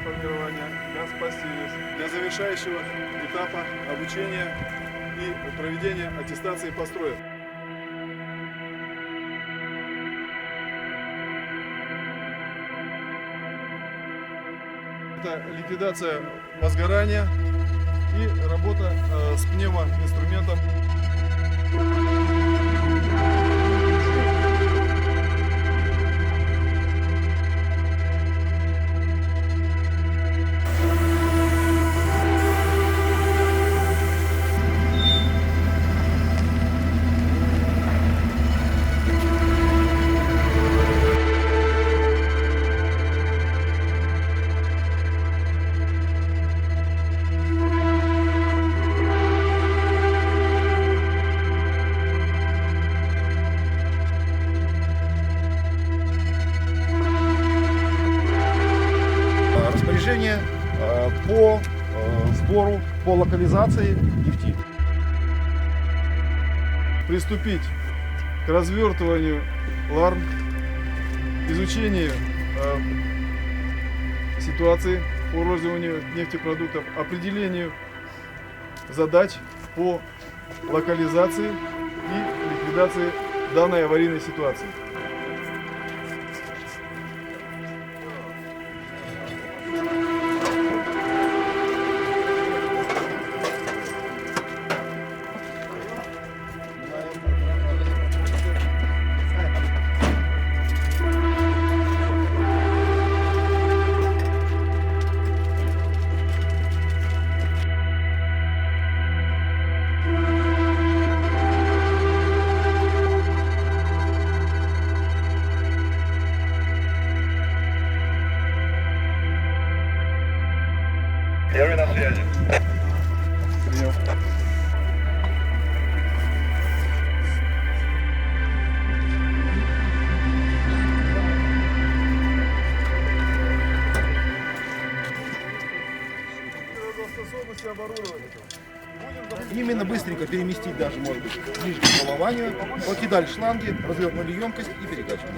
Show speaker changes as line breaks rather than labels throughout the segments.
формирования госпастилис для завершающего этапа обучения и проведения аттестации построек. Это ликвидация возгорания и работа с пневмоинструментом.
Распоряжение по сбору, по локализации нефти.
Приступить к развертыванию ЛАРН, изучению ситуации по розливанию нефтепродуктов, определению задач по локализации и ликвидации данной аварийной ситуации.
Первый на связи.
Принял.
Именно быстренько переместить даже, может быть, ближе к голованию, покидали шланги, развернули емкость и перекачивали.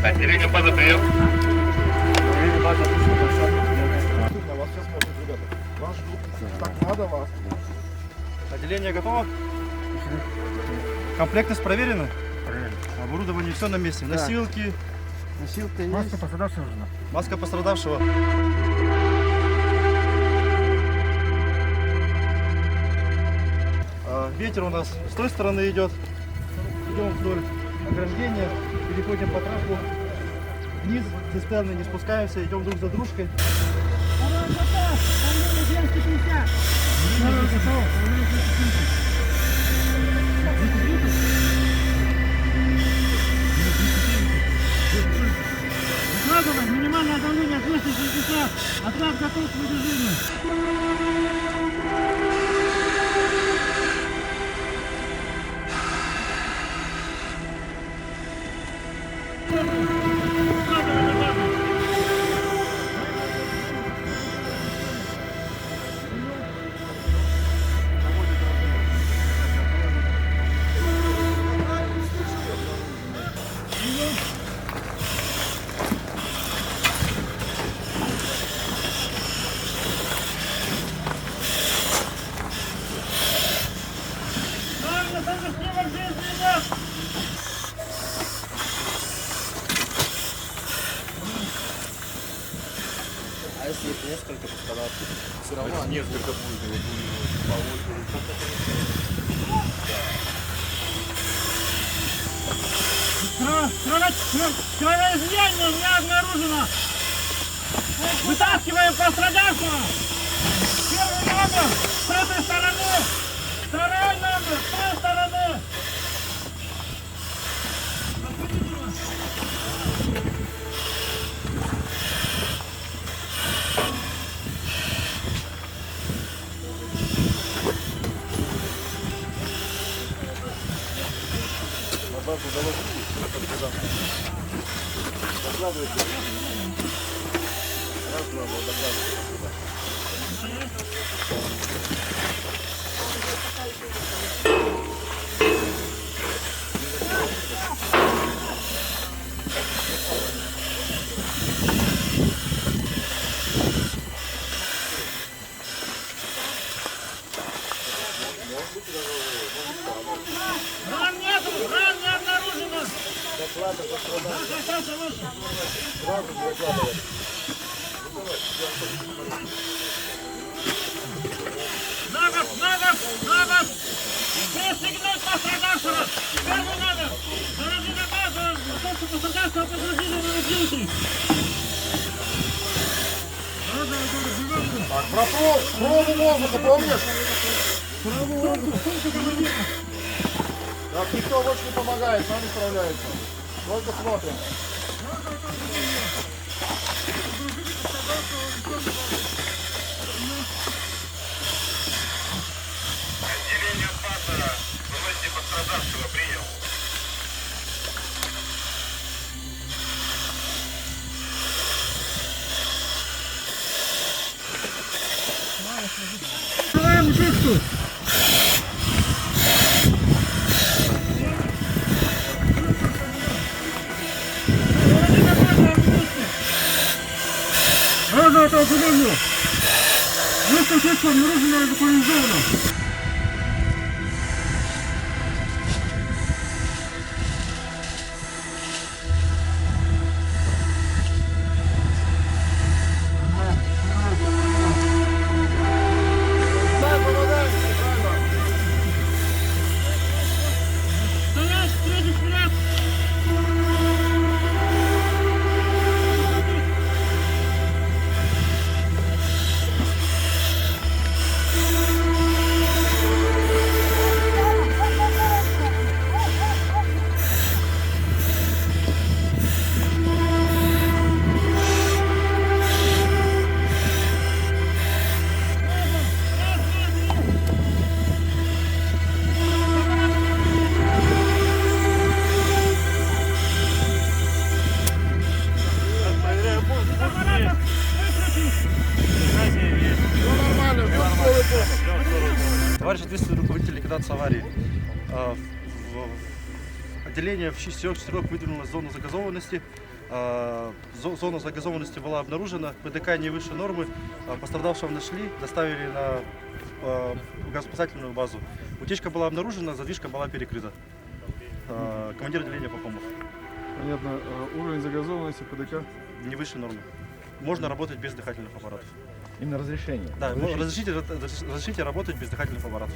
Отделение базы, прием.
Вас сейчас смотрят, ребята. Вас ждут. Так надо вас.
Отделение готово? Комплектность проверена?
Проверено.
Оборудование все на месте.
Да.
Носилки,
Носилка есть. Маска пострадавшего нужна.
маска пострадавшего. Ветер у нас с той стороны идет. Идем вдоль ограждения, переходим по трапу вниз, цистерны не спускаемся, идем друг за дружкой.
Минимальное давление 260. Отряд готов к выдвижению.
А если их несколько пострадавших?
Все равно несколько будет по
Кровоизлияния не обнаружено. Вытаскиваем пострадавшего. Первый номер с этой стороны. Второй номер с той стороны.
базу доложили. Докладывайте.
Ран нету, ран не обнаружено. Достаточно выше. На год! Пристегнуть пострадавшего! Первый надо! Дорожная база! Доступ пострадавшего подразделения вооружителей!
Так, про пробу воздуха, помнишь? Так, никто больше не помогает, сами справляются. Только смотрим.
Отделение ПАСа. Вывозите пострадавшего. Принял.
Раза это окружение! Место средства обнаружено и локализовано! Стоять! Впереди, вперед!
Товарищ ответственный руководитель ликвидации аварии. Отделение в 4 выдвинулось в зону загазованности. Зона загазованности была обнаружена, ПДК не выше нормы. Пострадавшего нашли, доставили на газоспасательную базу. Утечка была обнаружена, задвижка была перекрыта. Командир отделения Пахомов.
Понятно. Уровень загазованности ПДК.
Не выше нормы. Можно работать без дыхательных аппаратов.
Именно разрешение.
Да, разрешите работать без дыхательных аппаратов.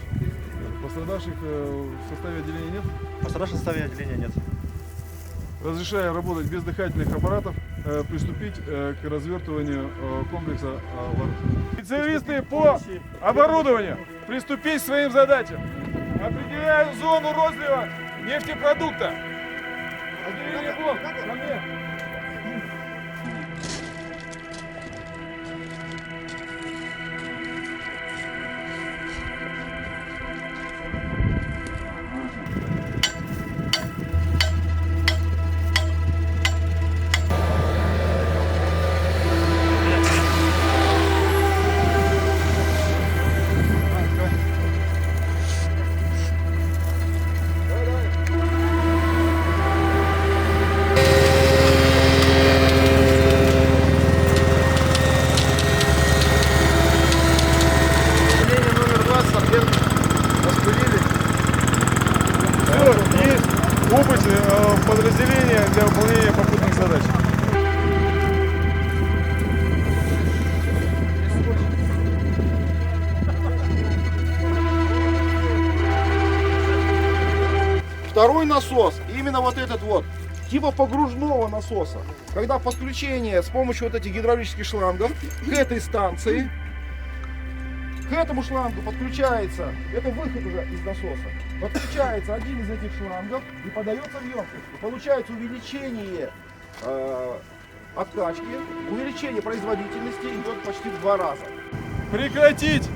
Пострадавших в составе отделения нет.
Пострадавших в составе отделения нет.
Разрешаю работать без дыхательных аппаратов, приступить к развертыванию комплекса вооружений. Специалисты по оборудованию, приступить к своим задачам. Определяю зону розлива нефтепродукта. Отделение блок, ко мне. Опыт подразделения для выполнения попутных задач.
Второй насос, именно вот этот вот, типа погружного насоса. Когда подключение с помощью вот этих гидравлических шлангов к этой станции, к этому шлангу подключается, это выход уже из насоса, подключается один из этих шлангов и подается в емкость. И получается увеличение откачки, увеличение производительности идет почти в 2 раза.
Прекратить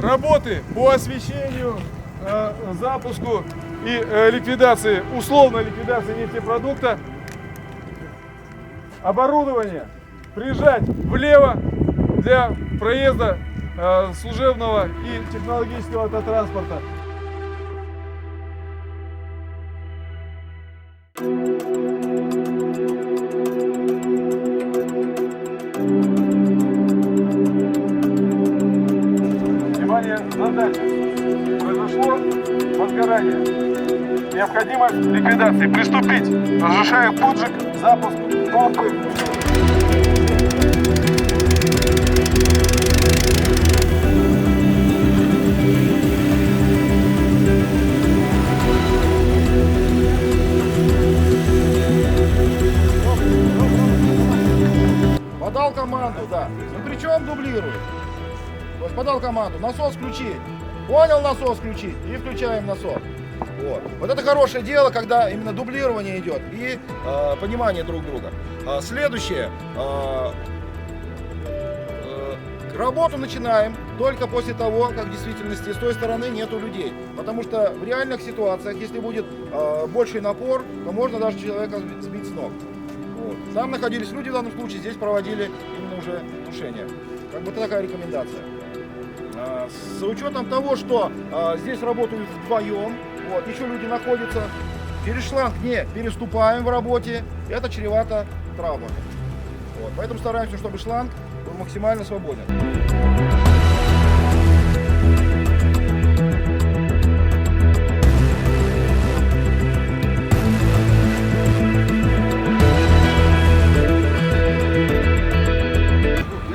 работы по освещению, запуску и ликвидации, условной ликвидации нефтепродукта. Оборудование приезжать влево для проезда служебного и технологического автотранспорта. Внимание, задача. Произошло возгорание. Необходимость ликвидации. Приступить. Разрешаю поджиг, запуск помпы.
Подал команду, да. Ну причем дублирует. То есть подал команду, насос включить. Понял насос включить и включаем насос. Вот это хорошее дело, когда именно дублирование идет и понимание друг друга. Следующее. Работу начинаем только после того, как в действительности с той стороны нету людей. Потому что в реальных ситуациях, если будет больший напор, то можно даже человека сбить с ног. Вот. Там находились люди в данном случае, здесь проводили именно уже тушение. Как бы такая рекомендация. С учетом того, что здесь работают вдвоем, вот, еще люди находятся, через шланг не переступаем в работе, это чревато травмами. Вот, поэтому стараемся, чтобы шланг был максимально свободен.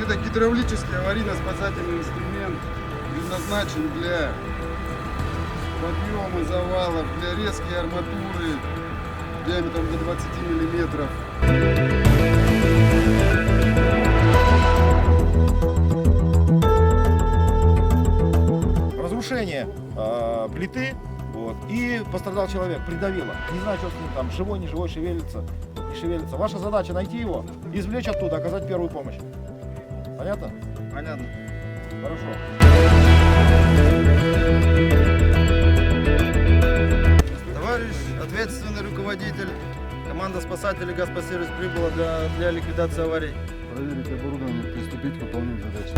Это гидравлический аварийно-спасательный инструмент, предназначен для подъема завалов, для резки арматуры диаметром до 20 миллиметров.
Разрушение плиты, вот, и пострадал человек, придавило. Не знаю, что с ним там, живой, не живой, шевелится, не шевелится. Ваша задача найти его, извлечь оттуда, оказать первую помощь. Понятно?
Понятно.
Хорошо.
Товарищ ответственный руководитель, команда спасателей «Газпосервис» прибыла для ликвидации аварий.
Проверить оборудование, приступить к выполнению задач.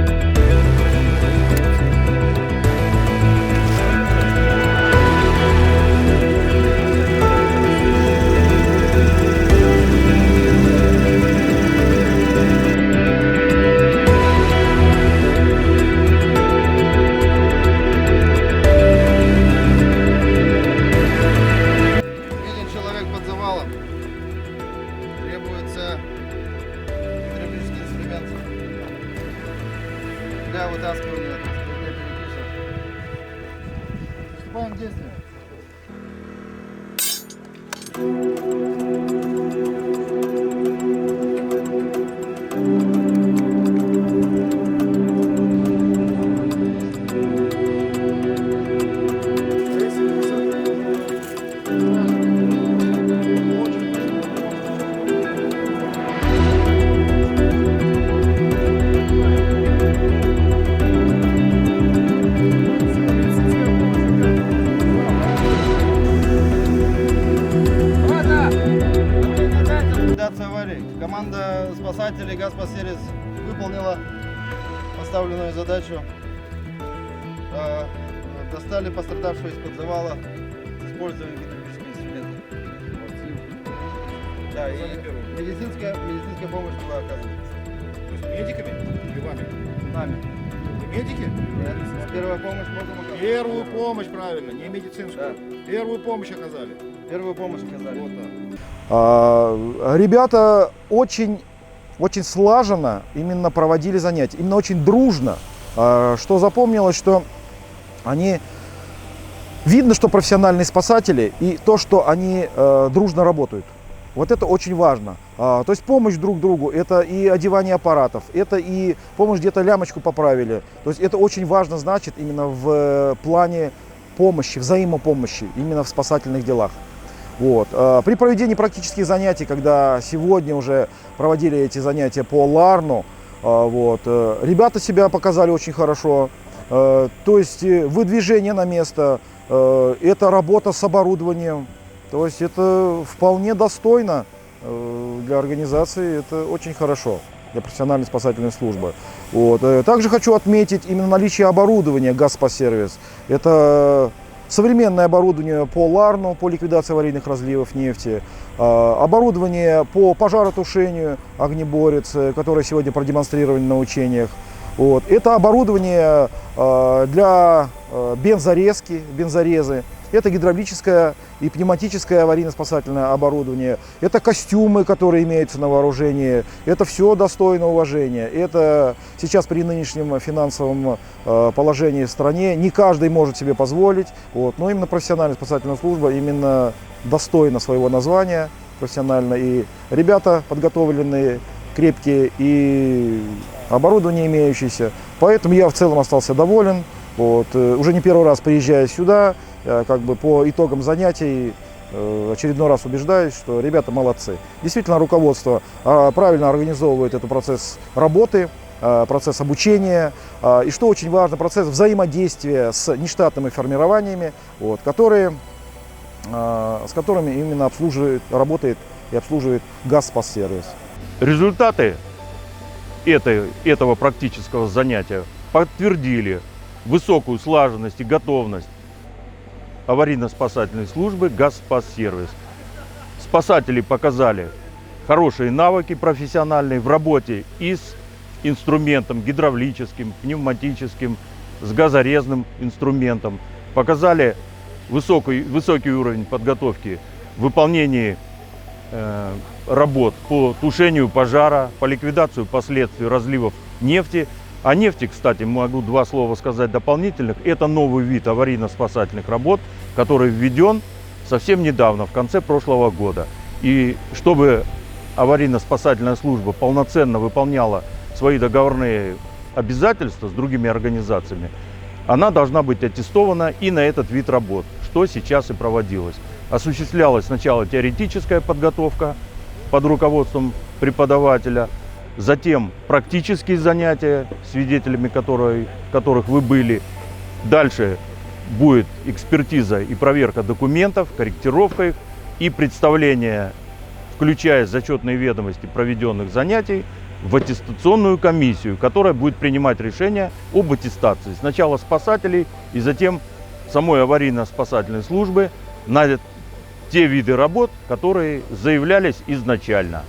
Виден человек под завалом. Требуется гидравлический инструмент для вытаскивания для перекиса. Приступаем к действию. Ликвидация аварии. Команда спасателей «Газпосервис» выполнила поставленную задачу. Достали пострадавшего из-под завала, используя гидравлические инструменты. Да, и медицинская помощь была оказана.
То есть медиками или вами?
Нами.
Вы медики?
Нет, первая помощь можем оказать.
Первую помощь, правильно, не медицинскую.
Да.
Первую помощь оказали.
Первую помощь оказали.
Вот так. Ребята очень слаженно именно проводили занятия, именно очень дружно. Что запомнилось, что они, видно, что профессиональные спасатели и то, что они дружно работают. Вот это очень важно. То есть помощь друг другу, это и одевание аппаратов, это и помощь, где-то лямочку поправили. То есть это очень важно, значит, именно в плане помощи, взаимопомощи, именно в спасательных делах. Вот. При проведении практических занятий, когда сегодня уже проводили эти занятия по Ларну, вот, ребята себя показали очень хорошо. То есть выдвижение на место, это работа с оборудованием. То есть это вполне достойно для организации, это очень хорошо. для профессиональной спасательной службы. Вот. Также хочу отметить именно наличие оборудования «Газспассервис». Это современное оборудование по ЛАРНу, по ликвидации аварийных разливов нефти, оборудование по пожаротушению «Огнеборец», которое сегодня продемонстрировано на учениях. Вот. Это оборудование для бензорезки, бензорезы. Это гидравлическое и пневматическое аварийно-спасательное оборудование. Это костюмы, которые имеются на вооружении. Это все достойно уважения. Это сейчас при нынешнем финансовом положении в стране не каждый может себе позволить. Вот. Но именно профессиональная спасательная служба именно достойна своего названия профессионально. И ребята подготовленные, крепкие и оборудование имеющееся. Поэтому я в целом остался доволен. Вот. Уже не первый раз приезжая сюда, как бы по итогам занятий очередной раз убеждаюсь, что ребята молодцы. Действительно, руководство правильно организовывает этот процесс работы, процесс обучения и, что очень важно, процесс взаимодействия с нештатными формированиями, вот, с которыми именно работает и обслуживает «Газспассервис».
Результаты этого практического занятия подтвердили высокую слаженность и готовность аварийно-спасательной службы «Газспассервис». Спасатели показали хорошие навыки профессиональные в работе и с инструментом гидравлическим, пневматическим, с газорезным инструментом. Показали высокий уровень подготовки в выполнении работ по тушению пожара, по ликвидации последствий разливов нефти. О нефти, кстати, могу два слова сказать дополнительных. Это новый вид аварийно-спасательных работ, который введен совсем недавно, в конце прошлого года. И чтобы аварийно-спасательная служба полноценно выполняла свои договорные обязательства с другими организациями, она должна быть аттестована и на этот вид работ, что сейчас и проводилось. Осуществлялась сначала теоретическая подготовка под руководством преподавателя, затем практические занятия, свидетелями которых вы были. Дальше будет экспертиза и проверка документов, корректировка их и представление, включая зачетные ведомости проведенных занятий, в аттестационную комиссию, которая будет принимать решение об аттестации. Сначала спасателей и затем самой аварийно-спасательной службы на те виды работ, которые заявлялись изначально.